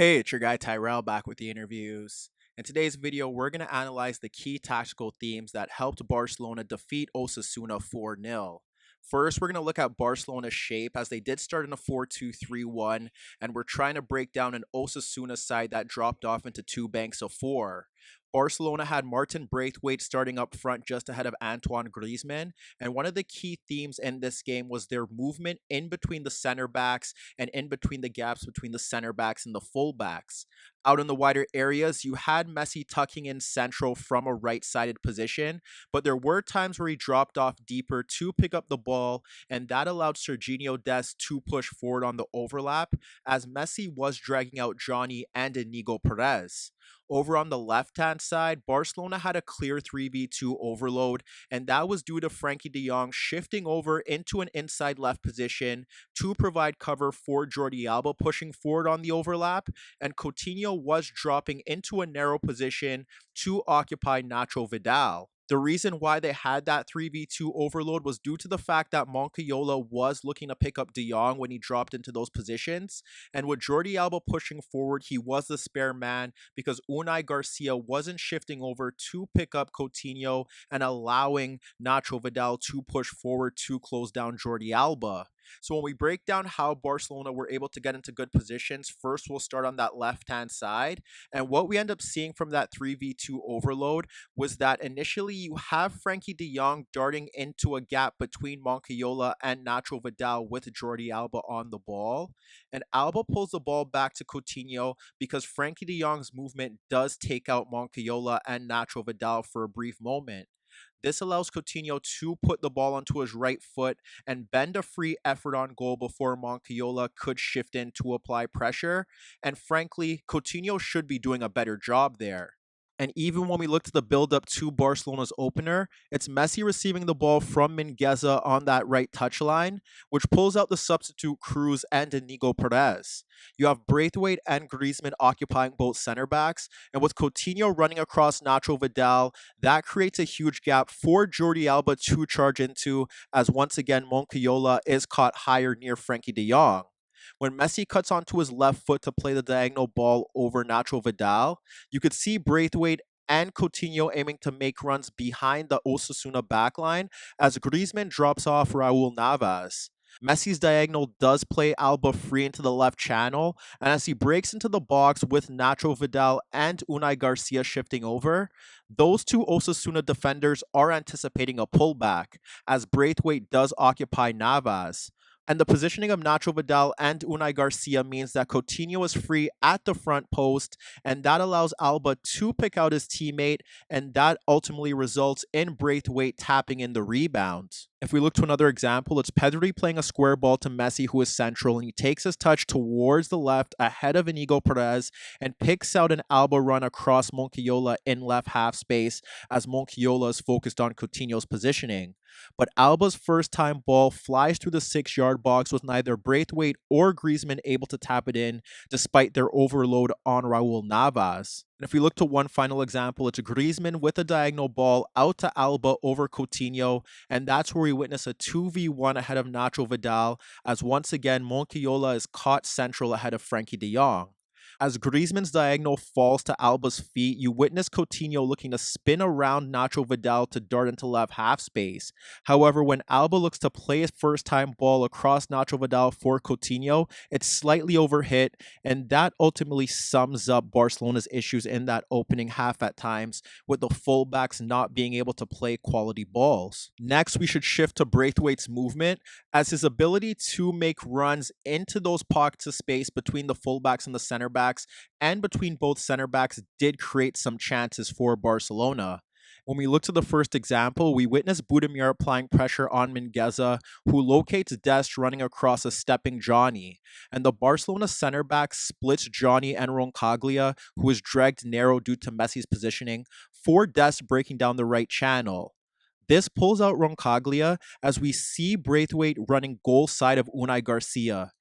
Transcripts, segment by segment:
Hey, it's your guy Tyrrell back with the interviews. In today's video, we're going to analyze the key tactical themes that helped Barcelona defeat Osasuna 4-0. First, we're going to look at Barcelona's shape as they did start in a 4-2-3-1, and we're trying to break down an Osasuna side that dropped off into two banks of four. Barcelona had Martin Braithwaite starting up front just ahead of Antoine Griezmann, and one of the key themes in this game was their movement in between the center backs and in between the gaps between the center backs and the full backs. Out in the wider areas, you had Messi tucking in central from a right-sided position, but there were times where he dropped off deeper to pick up the ball, and that allowed Serginho Dest to push forward on the overlap, as Messi was dragging out Johnny and Inigo Perez. Over on the left-hand side, Barcelona had a clear 3v2 overload, and that was due to Frankie de Jong shifting over into an inside left position to provide cover for Jordi Alba pushing forward on the overlap, and Coutinho was dropping into a narrow position to occupy Nacho Vidal. The reason why they had that 3v2 overload was due to the fact that Moncayola was looking to pick up De Jong when he dropped into those positions, and with Jordi Alba pushing forward, he was the spare man because Unai Garcia wasn't shifting over to pick up Coutinho and allowing Nacho Vidal to push forward to close down Jordi Alba. So when we break down how Barcelona were able to get into good positions, first we'll start on that left-hand side. And what we end up seeing from that 3v2 overload was that initially you have Frankie de Jong darting into a gap between Moncayola and Nacho Vidal with Jordi Alba on the ball. And Alba pulls the ball back to Coutinho because Frankie de Jong's movement does take out Moncayola and Nacho Vidal for a brief moment. This allows Coutinho to put the ball onto his right foot and bend a free effort on goal before Moncayola could shift in to apply pressure. And frankly, Coutinho should be doing a better job there. And even when we look to the build-up to Barcelona's opener, it's Messi receiving the ball from Mingueza on that right touchline, which pulls out the substitute Cruz and Inigo Perez. You have Braithwaite and Griezmann occupying both center backs, and with Coutinho running across Nacho Vidal, that creates a huge gap for Jordi Alba to charge into, as once again Moncayola is caught higher near Frankie de Jong. When Messi cuts onto his left foot to play the diagonal ball over Nacho Vidal, you could see Braithwaite and Coutinho aiming to make runs behind the Osasuna backline as Griezmann drops off Raul Navas. Messi's diagonal does play Alba free into the left channel, and as he breaks into the box with Nacho Vidal and Unai Garcia shifting over, those two Osasuna defenders are anticipating a pullback, as Braithwaite does occupy Navas. And the positioning of Nacho Vidal and Unai Garcia means that Coutinho is free at the front post, and that allows Alba to pick out his teammate, and that ultimately results in Braithwaite tapping in the rebound. If we look to another example, it's Pedri playing a square ball to Messi, who is central, and he takes his touch towards the left ahead of Inigo Perez and picks out an Alba run across Moncayola in left half space as Moncayola is focused on Coutinho's positioning. But Alba's first time ball flies through the 6-yard box with neither Braithwaite or Griezmann able to tap it in despite their overload on Raul Navas. And if we look to one final example, it's Griezmann with a diagonal ball out to Alba over Coutinho, and that's where we witness a 2v1 ahead of Nacho Vidal, as once again Moncayola is caught central ahead of Frankie de Jong. As Griezmann's diagonal falls to Alba's feet, you witness Coutinho looking to spin around Nacho Vidal to dart into left half space. However, when Alba looks to play his first-time ball across Nacho Vidal for Coutinho, it's slightly overhit, and that ultimately sums up Barcelona's issues in that opening half at times, with the fullbacks not being able to play quality balls. Next, we should shift to Braithwaite's movement, as his ability to make runs into those pockets of space between the fullbacks and the center backs and between both center backs did create some chances for Barcelona. When we look to the first example, we witness Budimir applying pressure on Mingueza, who locates Dest running across a stepping Johnny, and the Barcelona center back splits Johnny and Roncaglia, who is dragged narrow due to Messi's positioning, for Dest breaking down the right channel. This pulls out Roncaglia as we see Braithwaite running goal side of Unai Garcia.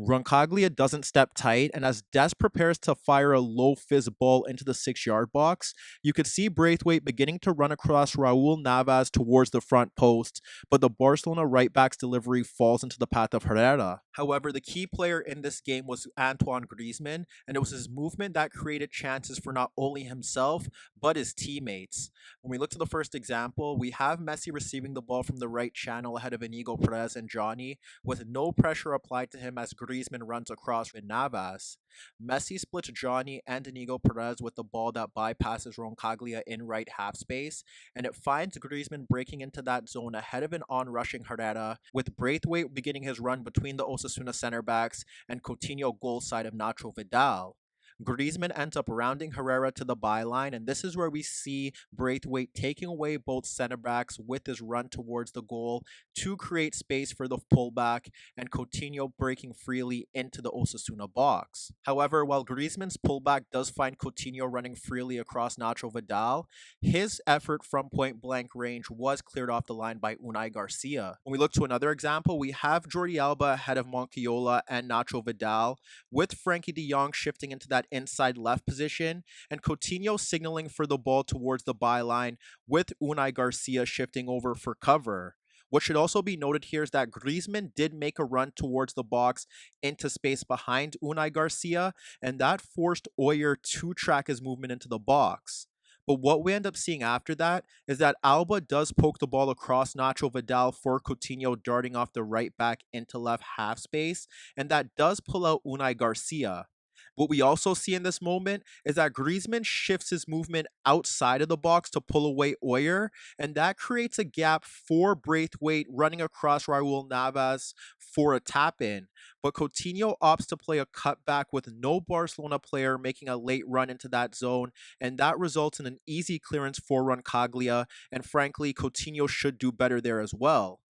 Roncaglia doesn't step tight, and as Des prepares to fire a low fizz ball into the 6-yard box, you could see Braithwaite beginning to run across Raul Navas towards the front post, but the Barcelona right back's delivery falls into the path of Herrera. However, the key player in this game was Antoine Griezmann, and it was his movement that created chances for not only himself, but his teammates. When we look to the first example, we have Messi receiving the ball from the right channel ahead of Inigo Perez and Johnny, with no pressure applied to him as Griezmann runs across with Navas. Messi splits Johnny and Inigo Perez with the ball that bypasses Roncaglia in right half space, and it finds Griezmann breaking into that zone ahead of an on-rushing Herrera, with Braithwaite beginning his run between the Osasuna center backs and Coutinho goal side of Nacho Vidal. Griezmann ends up rounding Herrera to the byline, and this is where we see Braithwaite taking away both center backs with his run towards the goal to create space for the pullback, and Coutinho breaking freely into the Osasuna box. However, while Griezmann's pullback does find Coutinho running freely across Nacho Vidal, his effort from point blank range was cleared off the line by Unai Garcia. When we look to another example, we have Jordi Alba ahead of Moncayola and Nacho Vidal, with Frankie de Jong shifting into that inside left position, and Coutinho signaling for the ball towards the byline, with Unai Garcia shifting over for cover. What should also be noted here is that Griezmann did make a run towards the box into space behind Unai Garcia, and that forced Oyer to track his movement into the box. But what we end up seeing after that is that Alba does poke the ball across Nacho Vidal for Coutinho darting off the right back into left half space, and that does pull out Unai Garcia. What we also see in this moment is that Griezmann shifts his movement outside of the box to pull away Oyer, and that creates a gap for Braithwaite running across Raul Navas for a tap-in. But Coutinho opts to play a cutback with no Barcelona player making a late run into that zone, and that results in an easy clearance for Roncaglia, and frankly, Coutinho should do better there as well.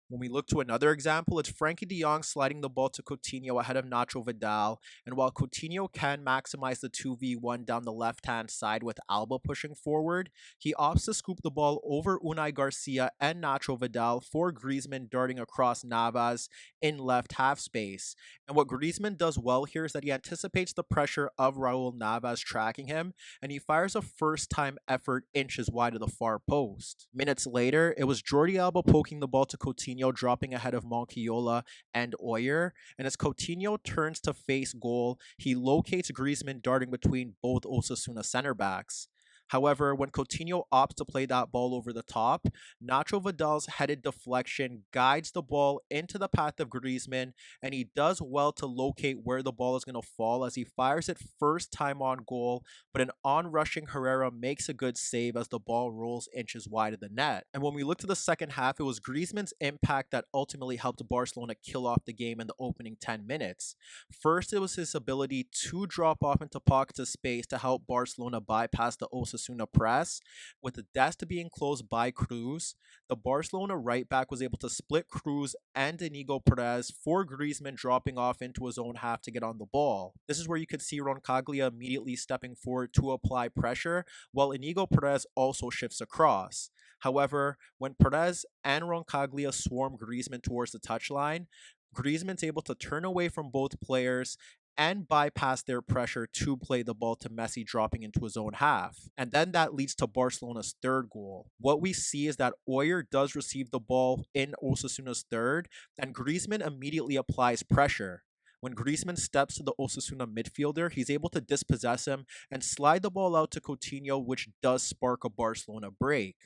When we look to another example, it's Frankie de Jong sliding the ball to Coutinho ahead of Nacho Vidal, and while Coutinho can maximize the 2v1 down the left-hand side with Alba pushing forward, he opts to scoop the ball over Unai Garcia and Nacho Vidal for Griezmann darting across Navas in left half space. And what Griezmann does well here is that he anticipates the pressure of Raul Navas tracking him, and he fires a first-time effort inches wide of the far post. Minutes later, it was Jordi Alba poking the ball to Coutinho, dropping ahead of Moncayola and Oyer, and as Coutinho turns to face goal, he locates Griezmann darting between both Osasuna center backs. However, when Coutinho opts to play that ball over the top, Nacho Vidal's headed deflection guides the ball into the path of Griezmann, and he does well to locate where the ball is going to fall as he fires it first time on goal, but an on-rushing Herrera makes a good save as the ball rolls inches wide of the net. And when we look to the second half, it was Griezmann's impact that ultimately helped Barcelona kill off the game in the opening 10 minutes. First, it was his ability to drop off into pockets of space to help Barcelona bypass the Osasuna press, with the Dest being closed by Cruz. The Barcelona right back was able to split Cruz and Inigo Perez for Griezmann dropping off into his own half to get on the ball. This is where you could see Roncaglia immediately stepping forward to apply pressure, while Inigo Perez also shifts across. However, when Perez and Roncaglia swarm Griezmann towards the touchline, Griezmann's able to turn away from both players and bypass their pressure to play the ball to Messi dropping into his own half. And then that leads to Barcelona's third goal. What we see is that Oyer does receive the ball in Osasuna's third, and Griezmann immediately applies pressure. When Griezmann steps to the Osasuna midfielder, he's able to dispossess him and slide the ball out to Coutinho, which does spark a Barcelona break.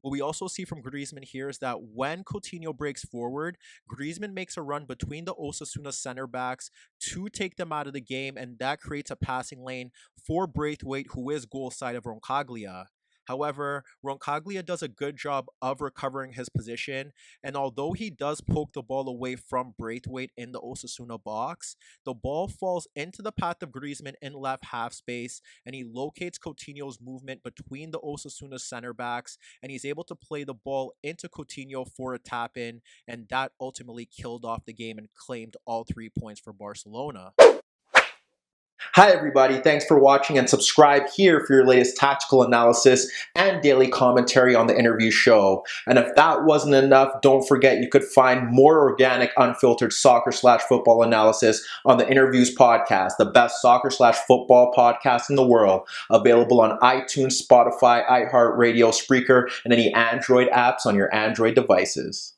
What we also see from Griezmann here is that when Coutinho breaks forward, Griezmann makes a run between the Osasuna center backs to take them out of the game, and that creates a passing lane for Braithwaite, who is goal side of Roncaglia. However, Roncaglia does a good job of recovering his position, and although he does poke the ball away from Braithwaite in the Osasuna box, the ball falls into the path of Griezmann in left half space, and he locates Coutinho's movement between the Osasuna center backs, and he's able to play the ball into Coutinho for a tap-in, and that ultimately killed off the game and claimed all 3 points for Barcelona. Hi everybody, thanks for watching and subscribe here for your latest tactical analysis and daily commentary on the interview show. And if that wasn't enough, don't forget you could find more organic, unfiltered soccer/football analysis on the Interviews podcast, the best soccer/football podcast in the world, available on iTunes, Spotify, iHeartRadio, Spreaker, and any Android apps on your Android devices.